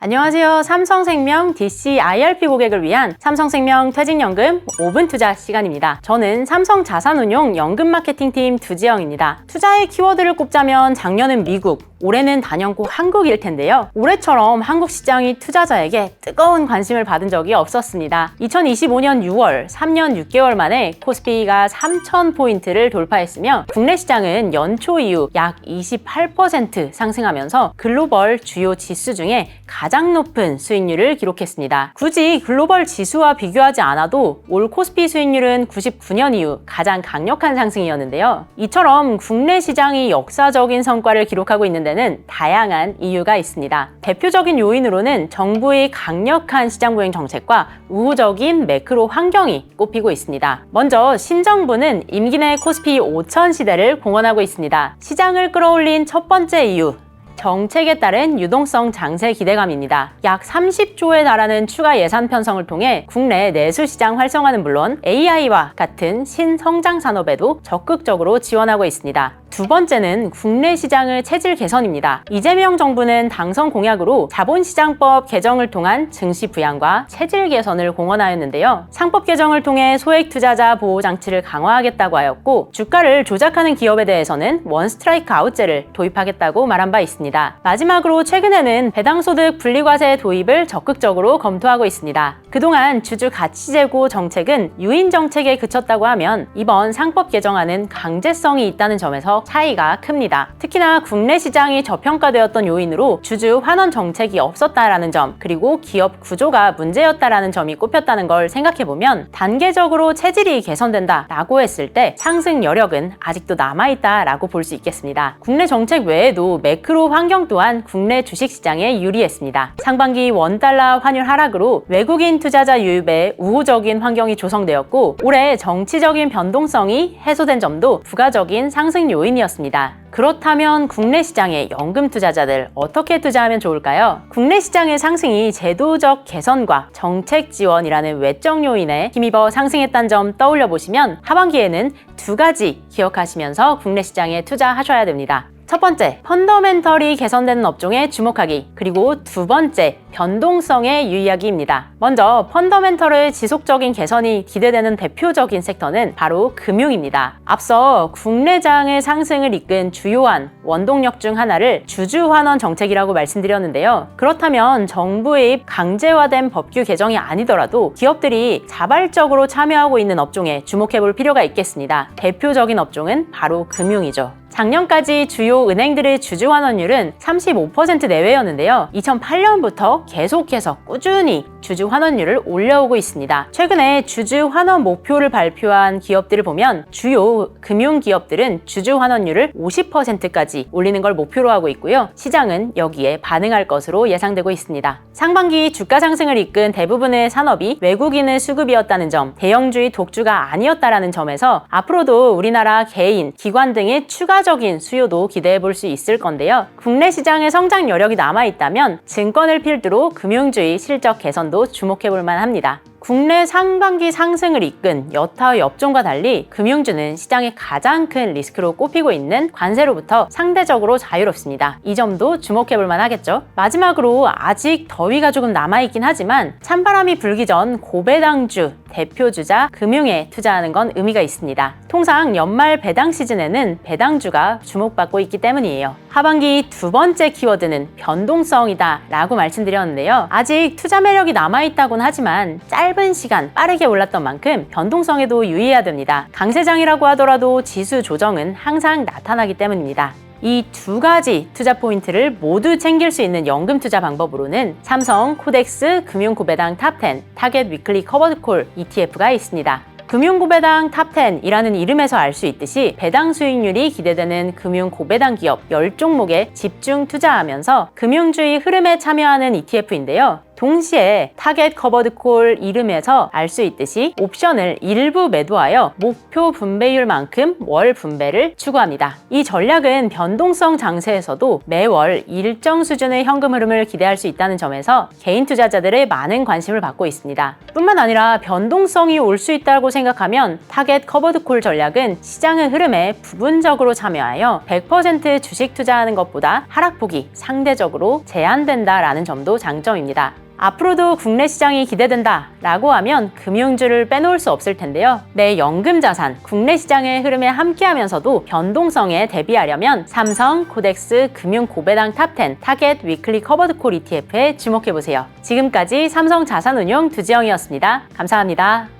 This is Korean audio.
안녕하세요. 삼성생명 DC IRP 고객을 위한 삼성생명 퇴직연금 5분 투자 시간입니다. 저는 삼성자산운용 연금마케팅팀 두지영입니다. 투자의 키워드를 꼽자면 작년은 미국, 올해는 단연코 한국일 텐데요. 올해처럼 한국 시장이 투자자에게 뜨거운 관심을 받은 적이 없었습니다. 2025년 6월, 3년 6개월 만에 코스피가 3,000포인트를 돌파했으며 국내 시장은 연초 이후 약 28% 상승하면서 글로벌 주요 지수 중에 가장 높은 수익률을 기록했습니다. 굳이 글로벌 지수와 비교하지 않아도 올 코스피 수익률은 99년 이후 가장 강력한 상승이었는데요. 이처럼 국내 시장이 역사적인 성과를 기록하고 있는 데는 다양한 이유가 있습니다. 대표적인 요인으로는 정부의 강력한 시장 부행 정책과 우호적인 매크로 환경이 꼽히고 있습니다. 먼저 신정부는 임기 내 코스피 5,000 시대를 공언하고 있습니다. 시장을 끌어올린 첫 번째 이유, 정책에 따른 유동성 장세 기대감입니다. 약 30조에 달하는 추가 예산 편성을 통해 국내 내수 시장 활성화는 물론 AI와 같은 신성장 산업에도 적극적으로 지원하고 있습니다. 두 번째는 국내 시장의 체질 개선입니다. 이재명 정부는 당선 공약으로 자본시장법 개정을 통한 증시 부양과 체질 개선을 공언하였는데요. 상법 개정을 통해 소액 투자자 보호 장치를 강화하겠다고 하였고, 주가를 조작하는 기업에 대해서는 원 스트라이크 아웃제를 도입하겠다고 말한 바 있습니다. 마지막으로 최근에는 배당소득 분리과세 도입을 적극적으로 검토하고 있습니다. 그동안 주주 가치 제고 정책은 유인 정책에 그쳤다고 하면 이번 상법 개정안은 강제성이 있다는 점에서 차이가 큽니다. 특히나 국내 시장이 저평가되었던 요인으로 주주 환원 정책이 없었다라는 점, 그리고 기업 구조가 문제였다라는 점이 꼽혔다는 걸 생각해보면 단계적으로 체질이 개선된다라고 했을 때 상승 여력은 아직도 남아있다라고 볼 수 있겠습니다. 국내 정책 외에도 매크로 환경 또한 국내 주식시장에 유리했습니다. 상반기 원달러 환율 하락으로 외국인 투자자 유입에 우호적인 환경이 조성되었고, 올해 정치적인 변동성이 해소된 점도 부가적인 상승 요인이었습니다. 그렇다면 국내 시장의 연금 투자자들 어떻게 투자하면 좋을까요? 국내 시장의 상승이 제도적 개선과 정책 지원이라는 외적 요인에 힘입어 상승했다는 점 떠올려 보시면 하반기에는 두 가지 기억하시면서 국내 시장에 투자하셔야 됩니다. 첫 번째, 펀더멘털이 개선되는 업종에 주목하기. 그리고 두 번째, 변동성에 유의하기입니다. 먼저 펀더멘털의 지속적인 개선이 기대되는 대표적인 섹터는 바로 금융입니다. 앞서 국내장의 상승을 이끈 주요한 원동력 중 하나를 주주 환원 정책이라고 말씀드렸는데요. 그렇다면 정부의 강제화된 법규 개정이 아니더라도 기업들이 자발적으로 참여하고 있는 업종에 주목해 볼 필요가 있겠습니다. 대표적인 업종은 바로 금융이죠. 작년까지 주요 은행들의 주주 환원율은 35% 내외였는데요. 2008년부터 계속해서 꾸준히 주주 환원율을 올려오고 있습니다. 최근에 주주 환원 목표를 발표한 기업들을 보면 주요 금융 기업들은 주주 환원율을 50%까지 올리는 걸 목표로 하고 있고요. 시장은 여기에 반응할 것으로 예상되고 있습니다. 상반기 주가 상승을 이끈 대부분의 산업이 외국인의 수급이었다는 점, 대형주의 독주가 아니었다라는 점에서 앞으로도 우리나라 개인, 기관 등의 추가적인 수요도 기대해 볼 수 있을 건데요. 국내 시장의 성장 여력이 남아있다면 증권을 필두로 금융주의 실적 개선도 주목해 볼 만합니다. 국내 상반기 상승을 이끈 여타의 업종과 달리 금융주는 시장의 가장 큰 리스크로 꼽히고 있는 관세로부터 상대적으로 자유롭습니다. 이 점도 주목해 볼 만하겠죠. 마지막으로 아직 더위가 조금 남아있긴 하지만 찬바람이 불기 전 고배당주, 대표주자, 금융에 투자하는 건 의미가 있습니다. 통상 연말 배당 시즌에는 배당주가 주목받고 있기 때문이에요. 하반기 두 번째 키워드는 변동성이다 라고 말씀드렸는데요. 아직 투자 매력이 남아있다곤 하지만 짧은 시간 빠르게 올랐던 만큼 변동성에도 유의해야 됩니다. 강세장이라고 하더라도 지수 조정은 항상 나타나기 때문입니다. 이 두 가지 투자 포인트를 모두 챙길 수 있는 연금 투자 방법으로는 삼성 코덱스 금융고배당 탑10 타겟 위클리 커버드 콜 ETF가 있습니다. 금융고배당 탑10이라는 이름에서 알 수 있듯이 배당 수익률이 기대되는 금융고배당 기업 10종목에 집중 투자하면서 금융주의 흐름에 참여하는 ETF인데요. 동시에 타겟 커버드 콜 이름에서 알 수 있듯이 옵션을 일부 매도하여 목표 분배율만큼 월 분배를 추구합니다. 이 전략은 변동성 장세에서도 매월 일정 수준의 현금 흐름을 기대할 수 있다는 점에서 개인 투자자들의 많은 관심을 받고 있습니다. 뿐만 아니라 변동성이 올 수 있다고 생각하면 타겟 커버드 콜 전략은 시장의 흐름에 부분적으로 참여하여 100% 주식 투자하는 것보다 하락폭이 상대적으로 제한된다라는 점도 장점입니다. 앞으로도 국내 시장이 기대된다 라고 하면 금융주를 빼놓을 수 없을 텐데요. 내 연금 자산, 국내 시장의 흐름에 함께하면서도 변동성에 대비하려면 삼성, 코덱스, 금융 고배당 탑10 타겟 위클리 커버드 콜 ETF에 주목해보세요. 지금까지 삼성 자산운용 두지영이었습니다. 감사합니다.